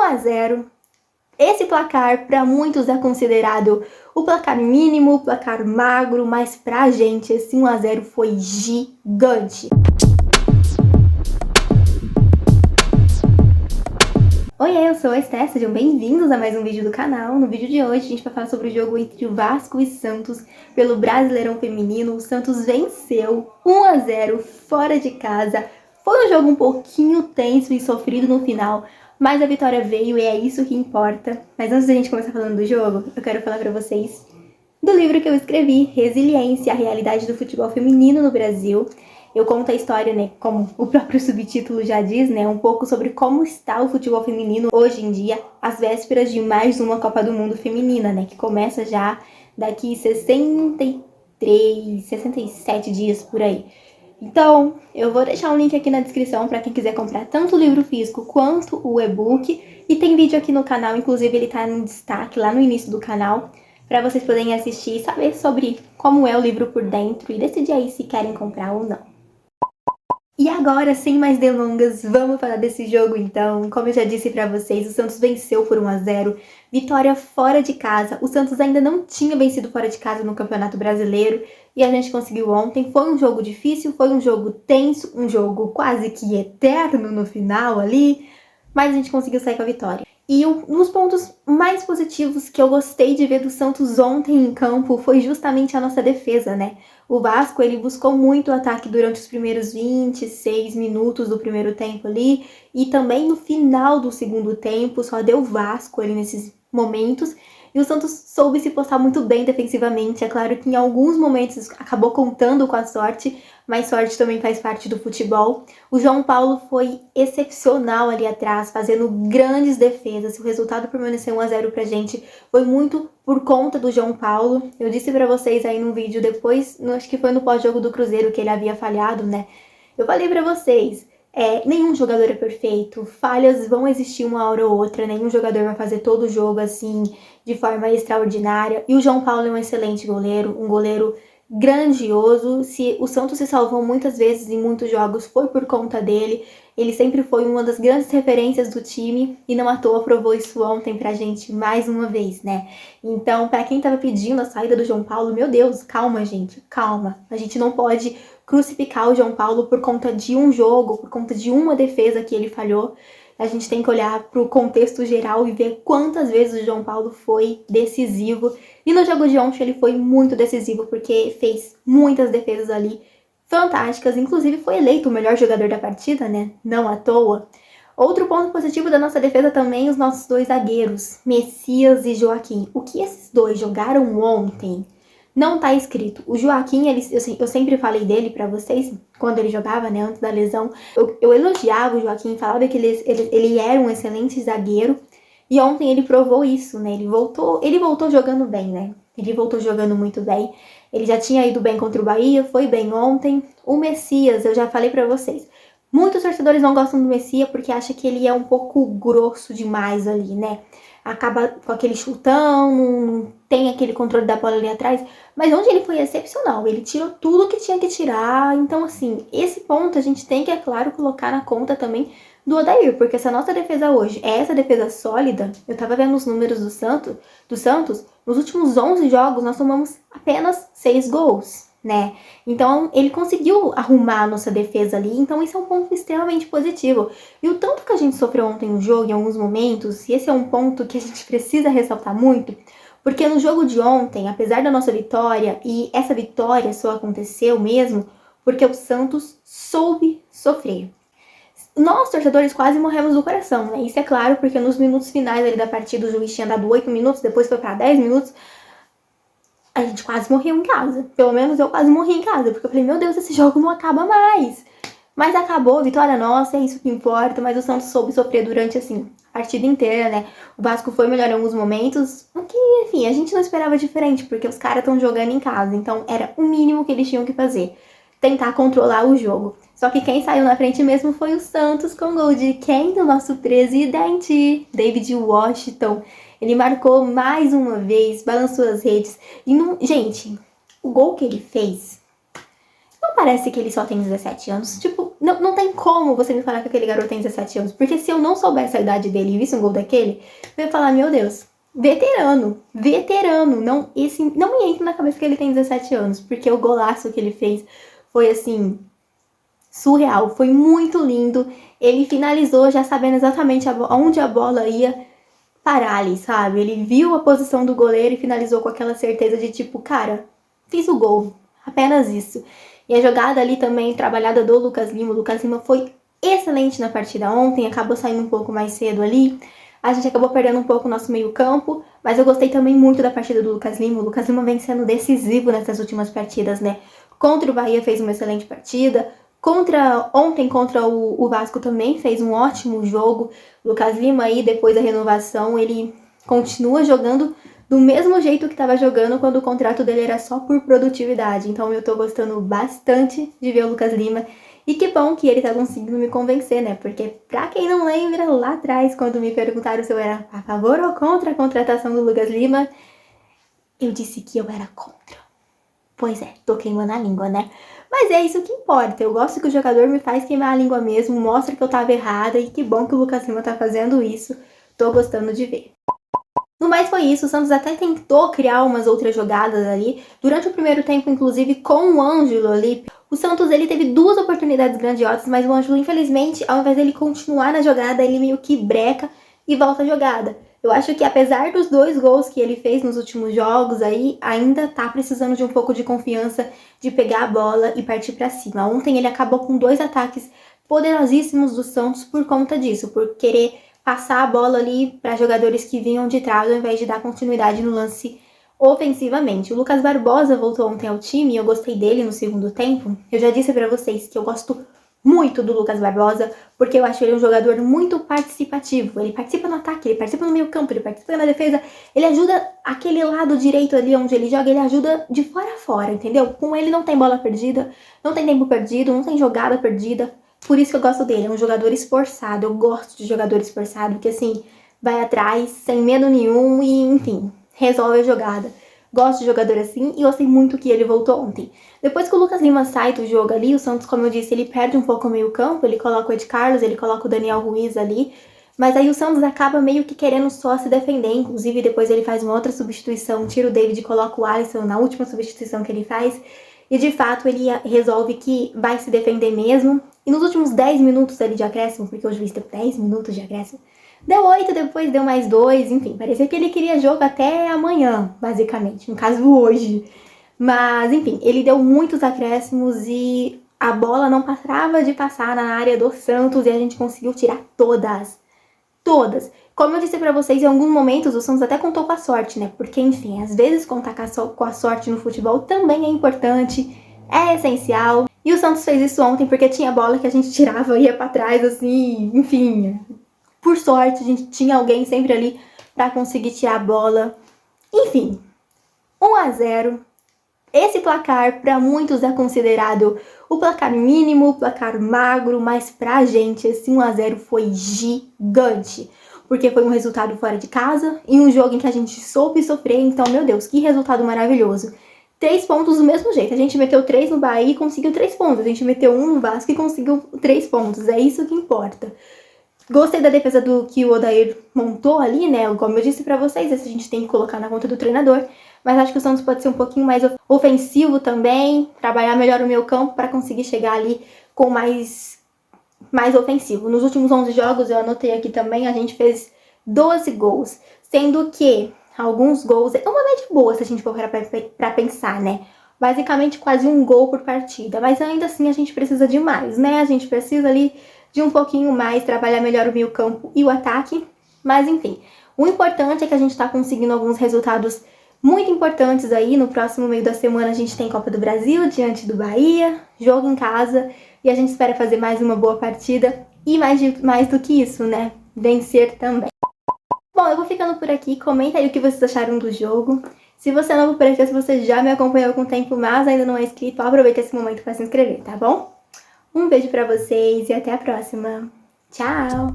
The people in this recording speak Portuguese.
1-0. Esse placar, para muitos, é considerado o placar mínimo, o placar magro, mas pra gente esse 1-0 foi gigante. Oi, eu sou a Esté, sejam bem-vindos a mais um vídeo do canal. No vídeo de hoje a gente vai falar sobre o jogo entre o Vasco e Santos pelo Brasileirão Feminino. O Santos venceu 1-0 fora de casa. Foi um jogo um pouquinho tenso e sofrido no final, mas a vitória veio e é isso que importa. Mas antes da gente começar falando do jogo, eu quero falar pra vocês do livro que eu escrevi, Resiliência, a realidade do futebol feminino no Brasil. Eu conto a história, né, como o próprio subtítulo já diz, né, um pouco sobre como está o futebol feminino hoje em dia, às vésperas de mais uma Copa do Mundo feminina, né, que começa já daqui 63, 67 dias por aí. Então, eu vou deixar um link aqui na descrição para quem quiser comprar tanto o livro físico quanto o e-book. E tem vídeo aqui no canal, inclusive ele tá em destaque lá no início do canal, para vocês poderem assistir e saber sobre como é o livro por dentro e decidir aí se querem comprar ou não. E agora, sem mais delongas, vamos falar desse jogo então. Como eu já disse pra vocês, o Santos venceu por 1-0, vitória fora de casa. O Santos ainda não tinha vencido fora de casa no Campeonato Brasileiro e a gente conseguiu ontem. Foi um jogo difícil, foi um jogo tenso, um jogo quase que eterno no final ali, mas a gente conseguiu sair com a vitória. E um dos pontos mais positivos que eu gostei de ver do Santos ontem em campo foi justamente a nossa defesa, né? O Vasco, ele buscou muito o ataque durante os primeiros 26 minutos do primeiro tempo ali, e também no final do segundo tempo, só deu Vasco ali nesses momentos, e o Santos soube se postar muito bem defensivamente. É claro que em alguns momentos acabou contando com a sorte, mas sorte também faz parte do futebol. O João Paulo foi excepcional ali atrás, fazendo grandes defesas. O resultado permaneceu 1-0 pra gente foi muito por conta do João Paulo. Eu disse pra vocês aí no vídeo depois, acho que foi no pós-jogo do Cruzeiro que ele havia falhado, né? Eu falei pra vocês, nenhum jogador é perfeito, falhas vão existir uma hora ou outra, nenhum jogador vai fazer todo o jogo assim, de forma extraordinária. E o João Paulo é um excelente goleiro, um goleiro grandioso. Se o Santos se salvou muitas vezes em muitos jogos foi por conta dele. Ele sempre foi uma das grandes referências do time e não à toa provou isso ontem pra gente mais uma vez, né? Então, pra quem tava pedindo a saída do João Paulo, meu Deus, calma, gente, calma. A gente não pode crucificar o João Paulo por conta de um jogo, por conta de uma defesa que ele falhou. A gente tem que olhar para o contexto geral e ver quantas vezes o João Paulo foi decisivo. E no jogo de ontem ele foi muito decisivo porque fez muitas defesas ali fantásticas. Inclusive foi eleito o melhor jogador da partida, né? Não à toa. Outro ponto positivo da nossa defesa também, os nossos dois zagueiros, Messias e Joaquim. O que esses dois jogaram ontem não tá escrito. O Joaquim, eu sempre falei dele pra vocês, quando ele jogava, né, antes da lesão. Eu elogiava o Joaquim, falava que ele era um excelente zagueiro. E ontem ele provou isso, né? Ele voltou jogando bem, né? Ele voltou jogando muito bem. Ele já tinha ido bem contra o Bahia, foi bem ontem. O Messias, eu já falei pra vocês. Muitos torcedores não gostam do Messias porque acham que ele é um pouco grosso demais ali, né? Acaba com aquele chutão, não tem aquele controle da bola ali atrás. Mas onde ele foi excepcional, ele tirou tudo que tinha que tirar. Então, assim, esse ponto a gente tem que, é claro, colocar na conta também do Odair, porque se a nossa defesa hoje é essa defesa sólida, eu tava vendo os números do Santos, nos últimos 11 jogos nós tomamos apenas 6 gols, né? Então ele conseguiu arrumar a nossa defesa ali, então esse é um ponto extremamente positivo. E o tanto que a gente sofreu ontem no jogo, em alguns momentos, e esse é um ponto que a gente precisa ressaltar muito, porque no jogo de ontem, apesar da nossa vitória, e essa vitória só aconteceu mesmo porque o Santos soube sofrer. Nós, torcedores, quase morremos do coração, né? Isso é claro, porque nos minutos finais ali da partida o juiz tinha dado 8 minutos, depois foi para 10 minutos. A gente quase morreu em casa. Pelo menos eu quase morri em casa, porque eu falei, meu Deus, esse jogo não acaba mais. Mas acabou, vitória nossa, é isso que importa. Mas o Santos soube sofrer durante, assim, a partida inteira, né? O Vasco foi melhor em alguns momentos, o que, enfim, a gente não esperava diferente, porque os caras estão jogando em casa. Então era o mínimo que eles tinham que fazer, tentar controlar o jogo. Só que quem saiu na frente mesmo foi o Santos, com gol de quem? Do nosso presidente, David Washington. Ele marcou mais uma vez, balançou as redes. E não, gente, o gol que ele fez, não parece que ele só tem 17 anos. Tipo, Não tem como você me falar que aquele garoto tem 17 anos. Porque se eu não soubesse a idade dele e visse um gol daquele, eu ia falar, meu Deus, veterano. Não me entra na cabeça que ele tem 17 anos. Porque o golaço que ele fez foi assim, surreal. Foi muito lindo. Ele finalizou já sabendo exatamente onde a bola ia parar ali, sabe? Ele viu a posição do goleiro e finalizou com aquela certeza de tipo, cara, fiz o gol, apenas isso. E a jogada ali também trabalhada do Lucas Lima. O Lucas Lima foi excelente na partida ontem, acabou saindo um pouco mais cedo ali. A gente acabou perdendo um pouco o nosso meio campo, mas eu gostei também muito da partida do Lucas Lima. O Lucas Lima vem sendo decisivo nessas últimas partidas, né? Contra o Bahia fez uma excelente partida. Ontem contra o Vasco também fez um ótimo jogo. Lucas Lima aí, depois da renovação, ele continua jogando do mesmo jeito que estava jogando quando o contrato dele era só por produtividade. Então eu tô gostando bastante de ver o Lucas Lima. E que bom que ele tá conseguindo me convencer, né? Porque pra quem não lembra, lá atrás, quando me perguntaram se eu era a favor ou contra a contratação do Lucas Lima, eu disse que eu era contra. Pois é, tô queimando a língua, né? Mas é isso que importa. Eu gosto que o jogador me faz queimar a língua mesmo, mostra que eu tava errada e que bom que o Lucas Lima tá fazendo isso. Tô gostando de ver. No mais foi isso, o Santos até tentou criar umas outras jogadas ali. Durante o primeiro tempo, inclusive, com o Ângelo ali, o Santos ele teve 2 oportunidades grandiosas, mas o Ângelo, infelizmente, ao invés dele continuar na jogada, ele meio que breca e volta a jogada. Eu acho que apesar dos 2 gols que ele fez nos últimos jogos aí, ainda tá precisando de um pouco de confiança, de pegar a bola e partir para cima. Ontem ele acabou com 2 ataques poderosíssimos do Santos por conta disso, por querer passar a bola ali para jogadores que vinham de trás ao invés de dar continuidade no lance ofensivamente. O Lucas Barbosa voltou ontem ao time e eu gostei dele no segundo tempo. Eu já disse para vocês que eu gosto muito do Lucas Barbosa, porque eu acho ele um jogador muito participativo. Ele participa no ataque, ele participa no meio campo, ele participa na defesa, ele ajuda aquele lado direito ali onde ele joga, ele ajuda de fora a fora, entendeu? Com ele não tem bola perdida, não tem tempo perdido, não tem jogada perdida. Por isso que eu gosto dele, é um jogador esforçado. Eu gosto de jogador esforçado, que assim, vai atrás, sem medo nenhum e, enfim, resolve a jogada. Gosto de jogador assim e gostei muito que ele voltou ontem. Depois que o Lucas Lima sai do jogo ali, o Santos, como eu disse, ele perde um pouco o meio campo, ele coloca o Ed Carlos, ele coloca o Daniel Ruiz ali, mas aí o Santos acaba meio que querendo só se defender, inclusive depois ele faz uma outra substituição, tira o David e coloca o Alisson na última substituição que ele faz, e de fato ele resolve que vai se defender mesmo, e nos últimos 10 minutos ali de acréscimo, porque o juiz deu 10 minutos de acréscimo, deu 8, depois deu mais 2, enfim, parecia que ele queria jogo até amanhã, basicamente, no caso hoje. Mas, enfim, ele deu muitos acréscimos e a bola não parava de passar na área do Santos e a gente conseguiu tirar todas. Todas. Como eu disse pra vocês, em alguns momentos o Santos até contou com a sorte, né? Porque, enfim, às vezes contar com a sorte no futebol também é importante, é essencial. E o Santos fez isso ontem porque tinha bola que a gente tirava e ia pra trás, assim, enfim. Por sorte, a gente tinha alguém sempre ali pra conseguir tirar a bola. Enfim, 1-0. Esse placar, para muitos, é considerado o placar mínimo, o placar magro, mas pra gente esse 1-0 foi gigante. Porque foi um resultado fora de casa, em um jogo em que a gente soube sofrer, então, meu Deus, que resultado maravilhoso. 3 pontos do mesmo jeito, a gente meteu 3 no Bahia e conseguiu 3 pontos, a gente meteu 1 no Vasco e conseguiu 3 pontos, é isso que importa. Gostei da defesa do que o Odair montou ali, né? Como eu disse pra vocês, essa a gente tem que colocar na conta do treinador. Mas acho que o Santos pode ser um pouquinho mais ofensivo também, trabalhar melhor o meio campo para conseguir chegar ali com mais ofensivo. Nos últimos 11 jogos, eu anotei aqui também, a gente fez 12 gols, sendo que alguns gols... É uma média boa se a gente for para pensar, né? Basicamente quase um gol por partida, mas ainda assim a gente precisa de mais, né? A gente precisa ali de um pouquinho mais, trabalhar melhor o meio campo e o ataque, mas enfim. O importante é que a gente tá conseguindo alguns resultados muito importantes aí. No próximo meio da semana a gente tem Copa do Brasil diante do Bahia, jogo em casa, e a gente espera fazer mais uma boa partida e mais do que isso, né? Vencer também. Bom, eu vou ficando por aqui, comenta aí o que vocês acharam do jogo. Se você é novo por aqui, se você já me acompanhou há algum tempo, mas ainda não é inscrito, aproveita esse momento para se inscrever, tá bom? Um beijo pra vocês e até a próxima. Tchau!